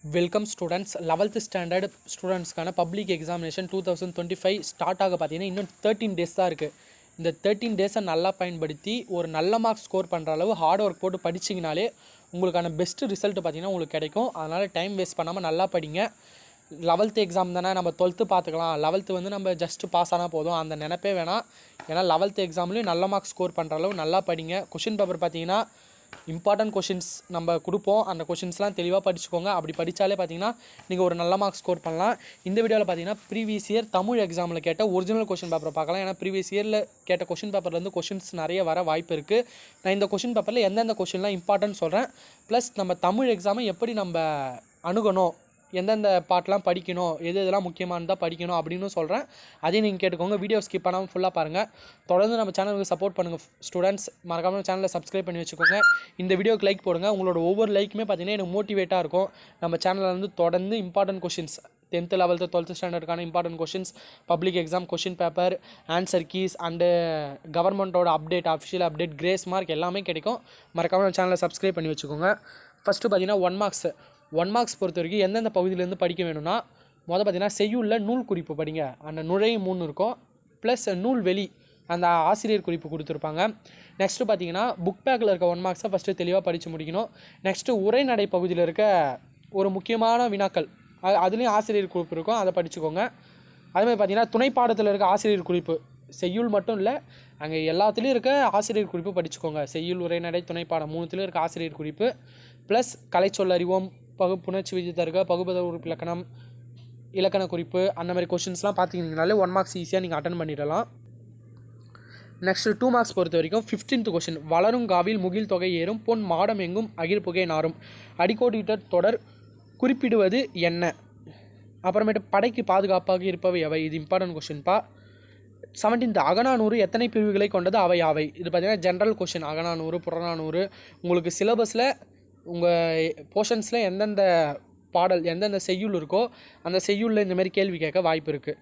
Welcome students 11th standard ஸ்டூடெண்ட்ஸ்க்கான public examination 2025 start ஆக பார்த்தீங்கன்னா இன்னும் 13 டேஸ் தான் இருக்குது. இந்த 13 டேஸை நல்லா பயன்படுத்தி ஒரு நல்ல மார்க்ஸ் ஸ்கோர் பண்ணுற அளவு ஹார்ட் ஒர்க் போட்டு படிச்சிங்கனாலே உங்களுக்கான பெஸ்ட்டு ரிசல்ட் பார்த்தீங்கன்னா உங்களுக்கு கிடைக்கும். அதனால் டைம் வேஸ்ட் பண்ணாமல் நல்லா படிங்க. 11th எக்ஸாம் தானே, நம்ம 12th பார்த்துக்கலாம், 11th வந்து நம்ம ஜஸ்ட்டு பாஸ் ஆனால் போதும் அந்த நினைப்பே வேணாம். ஏன்னா 11th எக்ஸாம்லேயும் நல்ல மார்க்ஸ் ஸ்கோர் பண்ணுற அளவு நல்லா படிங்க. கொஷின் பேப்பர் பார்த்தீங்கன்னா இம்பார்ட்டன்ட் கொஷின்ஸ் நம்ம கொடுப்போம், அந்த கொஷின்ஸ்லாம் தெளிவாக படிச்சுக்கோங்க. அப்படி படித்தாலே பார்த்தீங்கன்னா நீங்கள் ஒரு நல்ல மார்க்ஸ் ஸ்கோர் பண்ணலாம். இந்த வீடியோவில் பார்த்தீங்கன்னா ப்ரீவியஸ் இயர் தமிழ் எக்ஸாமில் கேட்ட ஒரிஜினல் கொஷின் பேப்பரை பார்க்கலாம். ஏன்னா ப்ரீவியஸ் இயரில் கேட்ட கொஷின் பேப்பர்லேருந்து கொஷின்ஸ் நிறைய வர வாய்ப்பு இருக்குது. நான் இந்த கொஷின் பேப்பரில் எந்தெந்த கொஷின்லாம் இம்பார்ட்டன்ட் சொல்கிறேன், ப்ளஸ் நம்ம தமிழ் எக்ஸாமை எப்படி நம்ம அணுகணும், எந்தெந்த பாட்டெலாம் படிக்கணும், எதெல்லாம் முக்கியமானதாக படிக்கணும் அப்படின்னு சொல்கிறேன். அதையும் நீங்கள் கேட்டுக்கோங்க. வீடியோ ஸ்கிப் பண்ணாமல் ஃபுல்லாக பாருங்கள். தொடர்ந்து நம்ம சேனலுக்கு சப்போர்ட் பண்ணுங்கள் ஸ்டூடெண்ட்ஸ். மறக்காமல் சேனலை சப்ஸ்கிரைப் பண்ணி வச்சுக்கோங்க. இந்த வீடியோக்கு லைக் போடுங்க. உங்களோட ஒவ்வொரு லைக்குமே பார்த்தீங்கன்னா எனக்கு மோட்டிவேட்டாக இருக்கும். நம்ம சேனலில் வந்து தொடர்ந்து important questions 10th 11th 12th ஸ்டாண்டர்டுக்கான important questions, public exam question paper, answer keys and கவர்மெண்ட்டோட update, official update, grace mark எல்லாமே கிடைக்கும். மறக்காமல் நம்ம சேனலை சப்ஸ்கிரைப் பண்ணி வச்சுக்கோங்க. ஃபஸ்ட்டு பார்த்தீங்கன்னா 1 மார்க்ஸ் பொறுத்த வரைக்கும் எந்தெந்த பகுதியிலேருந்து படிக்க வேணும்னா, பார்த்தீங்கன்னா செய்யுளில் நூல் குறிப்பு படிங்க. அந்த நுழைவு 3 இருக்கும், ப்ளஸ் நூல் வெளி அந்த ஆசிரியர் குறிப்பு கொடுத்துருப்பாங்க. நெக்ஸ்ட்டு பார்த்தீங்கன்னா புக் பேக்கில் இருக்க 1 மார்க்ஸை ஃபஸ்ட்டு தெளிவாக படித்து முடிக்கணும். நெக்ஸ்ட்டு உரைநடை பகுதியில் இருக்க ஒரு முக்கியமான வினாக்கள், அதுலேயும் ஆசிரியர் குறிப்பு இருக்கும், அதை படிச்சுக்கோங்க. அதுமாதிரி பார்த்தீங்கன்னா துணை பாடத்தில் இருக்க ஆசிரியர் குறிப்பு, செய்யுள் மட்டும் இல்லை, அங்கே எல்லாத்துலேயும் இருக்க ஆசிரியர் குறிப்பு படிச்சுக்கோங்க. செய்யுள், உரைநடை, துணை பாடம் 3த்துலேயும் இருக்க ஆசிரியர் குறிப்பு, ப்ளஸ் கலைச்சொல் அறிவோம், புணர்ச்சி விதி தருக, பகுபத உறுப்பு இலக்கணம், இலக்கண குறிப்பு, அந்த மாதிரி கொஷின்ஸ்லாம் பார்த்துக்கிட்டிங்கனாலே 1 மார்க்ஸ் ஈஸியாக நீங்கள் அட்டன் பண்ணிடலாம். நெக்ஸ்ட்டு 2 மார்க்ஸ் பொறுத்த வரைக்கும் 15th கொஷின், வளரும் காவில் முகில் தொகை ஏறும், பொன் மாடம் எங்கும் அகிர் புகை நாரும், அடிக்கோடிட்ட தொடர் குறிப்பிடுவது என்ன? அப்புறமேட்டு படைக்கு பாதுகாப்பாக இருப்பவை அவை, இது இம்பார்ட்டன்ட் கொஷின்ப்பா. 17th அகநானூறு எத்தனை பிரிவுகளை கொண்டது, அவை யாவை? இது பார்த்தீங்கன்னா ஜென்ரல் கொஷின். அகநானூறு, புறநானூறு உங்களுக்கு சிலபஸில் உங்கள் போர்ஷன்ஸில் எந்தெந்த பாடல், எந்தெந்த செய்யுள் இருக்கோ அந்த செய்யுளில் இந்தமாரி கேள்வி கேட்க வாய்ப்பு இருக்குது.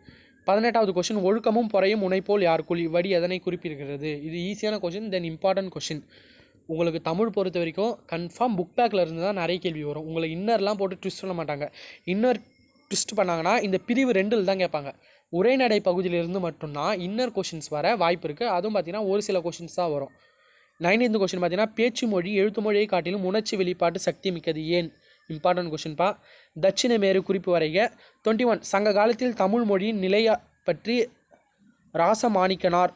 18வது கொஷின், ஒழுக்கமும் பொறையும் உனைப்போல் யார் குழி, வடி எதனை குறிப்பிடுகிறது? இது ஈஸியான கொஷின், தென் இம்பார்ட்டன்ட் கொஷின். உங்களுக்கு தமிழ் பொறுத்த வரைக்கும் கன்ஃபார்ம் புக் பேக்கில் இருந்து தான் நிறைய கேள்வி வரும். உங்களை இன்னர்லாம் போட்டு ட்விஸ்ட் பண்ண மாட்டாங்க. இன்னர் ட்விஸ்ட் பண்ணாங்கன்னா இந்த பிரிவு 2 தான் கேட்பாங்க. உரைநடை பகுதியிலிருந்து மட்டும்தான் இன்னர் கொஷின்ஸ் வர வாய்ப்பு இருக்குது. அதுவும் பார்த்திங்கன்னா ஒரு சில கொஷின்ஸ் தான் வரும். 19th கொஷின் பார்த்தீங்கன்னா பேச்சு மொழி எழுத்து மொழியை காட்டிலும் உணர்ச்சி வெளிப்பாட்டு சக்தி மிக்கது ஏன்? இம்பார்ட்டன்ட் கொஷின்ப்பா. தட்சிண மேரு குறிப்பு வரைக. 21 சங்க காலத்தில் தமிழ் மொழியின் நிலையை பற்றி ராசமாணிக்கனார்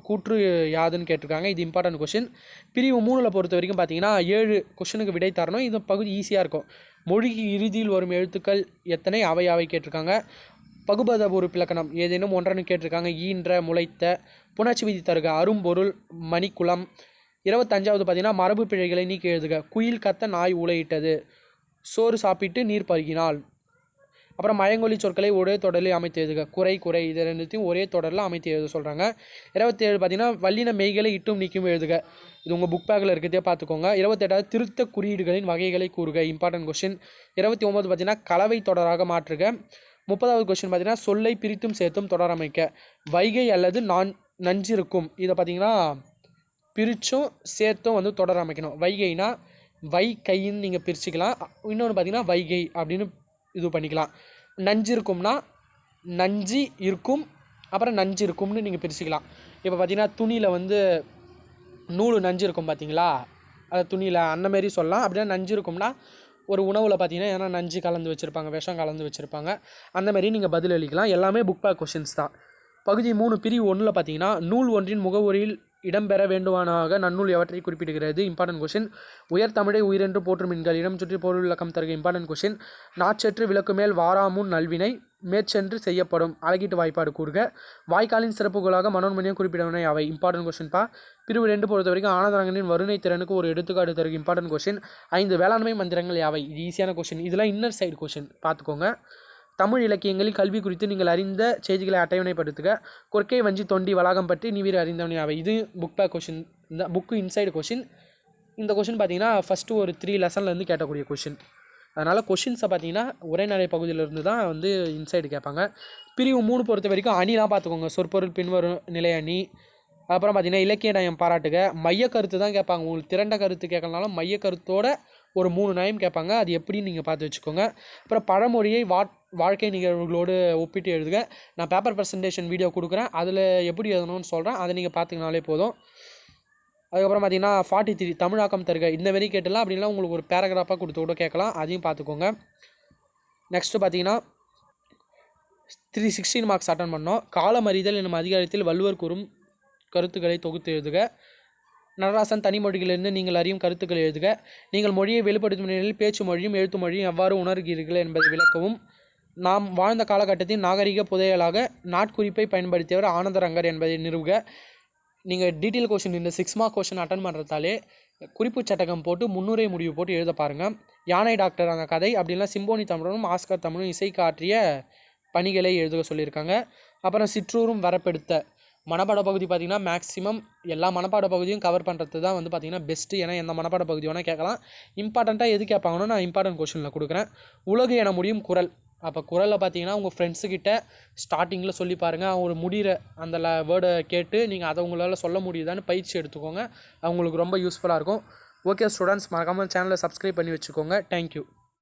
கூற்று யாதுன்னு கேட்டிருக்காங்க. இது இம்பார்ட்டன்ட் கொஷின். பிரிவு 3ல் பொறுத்த வரைக்கும் பார்த்தீங்கன்னா 7 கொஷினுக்கு விடை தரணும். இந்த பகுதி ஈஸியாக இருக்கும். மொழிக்கு இறுதியில் வரும் எழுத்துக்கள் எத்தனை, அவை அவை கேட்டிருக்காங்க. பகுபத உறுப்பு இலக்கணம் ஏதேனும் ஒன்றன்னு கேட்டிருக்காங்க. ஈன்ற, முளைத்த, புணர்ச்சி விதி தருக, அரும்பொருள், மணிக்குளம். 25வது பார்த்தீங்கன்னா மரபு பிழைகளை நீக்கி எழுதுக. குயில் கத்த நாய் ஊளையிட்டது, சோறு சாப்பிட்டு நீர் பருகினால். அப்புறம் மயங்கொலி சொற்களை ஒரே தொடரில் அமைத்து எழுதுக. குறை குறை, இது ரெண்டுத்தையும் ஒரே தொடரில் அமைத்து எழுத சொல்கிறாங்க. 27 பார்த்தீங்கன்னா வல்லின மெய்களை இட்டும் நீக்கும் எழுதுக. இது உங்கள் புக் பேக்கில் இருக்கிறதே பார்த்துக்கோங்க. 28வது திருத்த குறியீடுகளின் வகைகளை கூறுக. Important question. 29 பார்த்தீங்கன்னா கலவை தொடராக மாற்றுக. 30வது கொஷின் பார்த்தீங்கன்னா சொல்லை பிரித்தும் சேர்த்தும் தொடர் அமைக்க. வைகை அல்லது நஞ்சிருக்கும், இதை பார்த்தீங்கன்னா பிரித்தும் சேர்த்தும் வந்து தொடர் அமைக்கணும். வைகைனா வை கைன்னு நீங்கள் பிரிச்சுக்கலாம். இன்னொன்று பார்த்தீங்கன்னா வைகை அப்படின்னு இது பண்ணிக்கலாம். நஞ்சு இருக்கும்னா நஞ்சு இருக்கும், அப்புறம் நஞ்சு இருக்கும்னு நீங்கள் பிரிச்சுக்கலாம். இப்போ பார்த்தீங்கன்னா துணியில் வந்து நூல் நஞ்சு இருக்கும் பார்த்தீங்களா, அது துணியில் அந்தமாரி சொல்லலாம். அப்படின்னா நஞ்சு இருக்கும்னா ஒரு உணவில் பார்த்தீங்கன்னா ஏன்னா நஞ்சு கலந்து வச்சுருப்பாங்க, விஷம் கலந்து வச்சுருப்பாங்க, அந்தமாரி நீங்கள் பதில் அளிக்கலாம். எல்லாமே புக் பேக் கொஷின்ஸ் தான். பகுதி 3 பிரிவு 1ல் பார்த்தீங்கன்னா நூல் ஒன்றின் முகவரியில் இடம்பெற வேண்டுமானாக நன்னூல் எவற்றை குறிப்பிடுகிறது? Important question. உயர் தமிழை உயிரென்று போற்றும் மீன்கள், இடம் சுற்றி பொருள் விளக்கம் தருக. Important question. நாச்சற்று விளக்கு மேல் வாராமுன் நல்வினை மேற்சென்று செய்யப்படும், அழகீட்டு வாய்ப்பாடு கூறுக. வாய்க்காலின் சிறப்புகளாக மனோன்மணியம் குறிப்பிடவினை அவை. இம்பார்ட்டன்ட் கொஷின்ப்பா. பிரிவு 2 பொறுத்த வரைக்கும் ஆனந்தரங்கனின் வருணை திறனுக்கு ஒரு எடுத்துக்காட்டு தருக. Important question. 5 வேளாண்மை மந்திரங்கள் யாவை? இது ஈஸியான கொஷின். இதெல்லாம் இன்னர் சைடு கொஷின் பார்த்துக்கோங்க. தமிழ் இலக்கியங்களில் கல்வி குறித்து நீங்கள் அறிந்த செய்திகளை அட்டவணைப்படுத்துக. கொற்கை வஞ்சி தொண்டி வளாகம் பற்றி நீவிர அறிந்தவனே அவை. இது புக் பேக் கொஷின், இந்த புக்கு இன்சைடு கொஷின். இந்த கொஷின் பார்த்தீங்கன்னா ஃபஸ்ட்டு ஒரு 3 லெசன்லேருந்து கேட்டக்கூடிய கொஷின். அதனால் கொஷின்ஸை பார்த்தீங்கன்னா உரைநடை பகுதியிலிருந்து தான் வந்து இன்சைடு கேட்பாங்க. பிரிவு 3 பொறுத்த வரைக்கும் அணிலாம் பார்த்துக்கோங்க. சொற்பொருள் பின்வரும் நிலை அணி, அப்புறம் பார்த்தீங்கன்னா இலக்கிய நயம் பாராட்டுக. மைய கருத்து தான் கேட்பாங்க. உங்களுக்கு திரண்ட கருத்து கேட்கலனாலும் மைய கருத்தோட ஒரு 3 நேம் கேட்பாங்க. அது எப்படின்னு நீங்கள் பார்த்து வச்சுக்கோங்க. அப்புறம் பழமொழியை வாழ்க்கை நிகழ்வுகளோடு ஒப்பிட்டு எழுதுக. நான் பேப்பர் ப்ரெசன்டேஷன் வீடியோ கொடுக்குறேன், அதில் எப்படி எழுதணும்னு சொல்கிறேன், அதை நீங்கள் பார்த்துக்கினாலே போதும். அதுக்கப்புறம் பார்த்தீங்கன்னா 43 தமிழாக்கம் தருக. இந்த மாரி கேட்டலாம், அப்படின்னா உங்களுக்கு ஒரு பேராகிராஃபாக கொடுத்து கூட கேட்கலாம், அதையும் பார்த்துக்கோங்க. நெக்ஸ்ட்டு பார்த்தீங்கன்னா 316 மார்க்ஸ் அட்டன் பண்ணோம். காலம் அறிதல் என்னும் அதிகாரத்தில் வள்ளுவர் கூறும் கருத்துக்களை தொகுத்து எழுதுக. நடராசன் தனிமொழிகளிலிருந்து நீங்கள் அறியும் கருத்துக்களை எழுதுக. நீங்கள் மொழியை வெளிப்படுத்தும் நிலையில் பேச்சு மொழியும் எழுத்து மொழியும் எவ்வாறு உணர்கிறீர்கள் என்பதை விளக்கவும். நாம் வாழ்ந்த காலகட்டத்தின் நாகரிக புதையலாக நாட்குறிப்பை பயன்படுத்தியவர் ஆனந்தரங்கர் என்பதை நிறுவுக. நீங்கள் டீட்டெயில் கொஷின் இந்த 6 மார்க் கொஷின் அட்டன் பண்ணுறதாலே குறிப்பு சட்டகம் போட்டு முன்னுரை முடிவு போட்டு எழுத பாருங்கள். யானை டாக்டர் அந்த கதை, அப்படின்னா சிம்போனி தமிழனும் ஆஸ்கர் தமிழும் இசைக்கு ஆற்றிய பணிகளை எழுத சொல்லியிருக்காங்க. அப்புறம் சிற்றூரும் வரப்பெடுத்த மனப்பாட பகுதி பார்த்திங்கன்னா மேக்ஸிமம் எல்லா மனப்பாட பகுதியும் கவர் பண்ணுறது தான் வந்து பார்த்திங்கன்னா பெஸ்ட்டு. ஏன்னா எந்த மனப்பாட பகுதி வேணால் கேட்கலாம். இம்பார்ட்டண்ட்டாக எது கேட்பாங்கன்னா நான் இம்பார்ட்டன்ட் கொஷனில் கொடுக்குறேன். உலகு என முடியும் குறள். அப்போ குறளில் பார்த்தீங்கன்னா உங்கள் ஃப்ரெண்ட்ஸுக்கிட்ட ஸ்டார்டிங்கில் சொல்லி பாருங்கள். அவங்க முடிகிற அந்த வேர்டை கேட்டு நீங்கள் அதை உங்களால் சொல்ல முடியுதான்னு பயிற்சி எடுத்துக்கோங்க. அவங்களுக்கு ரொம்ப யூஸ்ஃபுல்லாக இருக்கும். ஓகே ஸ்டூடெண்ட்ஸ், மறக்காமல் சேனலை சப்ஸ்கிரைப் பண்ணி வச்சுக்கோங்க. தேங்க்யூ.